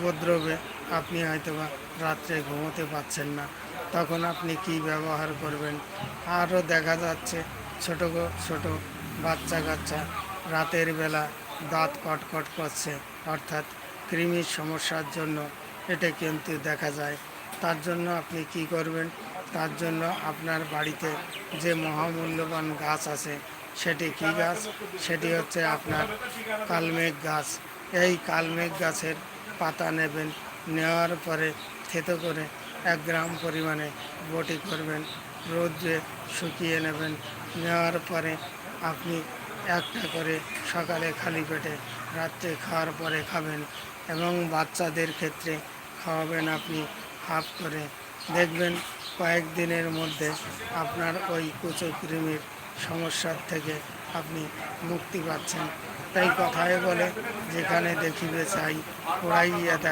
উপদ্রবে আপনি হয়তোবা রাত্রে ঘুমোতে পারছেন না, তখন আপনি কি ব্যবহার করবেন? আরও দেখা যাচ্ছে ছোট ছোট বাচ্চা কাচ্চা রাতের বেলা দাঁত কটকট করছে, অর্থাৎ কৃমির সমস্যার জন্য এটা কিন্তু দেখা যায়। তার জন্য আপনি কি করবেন? তার জন্য আপনার বাড়িতে যে মহামূল্যবান গাছ আছে, সেটি কী গাছ? সেটি হচ্ছে আপনার কালমেঘ গাছ। এই কালমেঘ গাছের পাতা নেবেন, নেওয়ার পরে থেতো করে 1 গ্রাম পরিমাণে বটি করবেন, রোদ্রে শুকিয়ে নেবেন। নেওয়ার পরে আপনি একটা করে সকালে খালি পেটে, রাত্রে খাওয়ার পরে খাবেন, এবং বাচ্চাদের ক্ষেত্রে খাওয়াবেন আপনি হাফ করে। দেখবেন কয়েকদিনের মধ্যে আপনার ওই কুচক্রিমির সমস্যার থেকে আপনি মুক্তি পাচ্ছেন। তাই কথায় বলে, যেখানে দেখিবে চাই, ওরাইয়া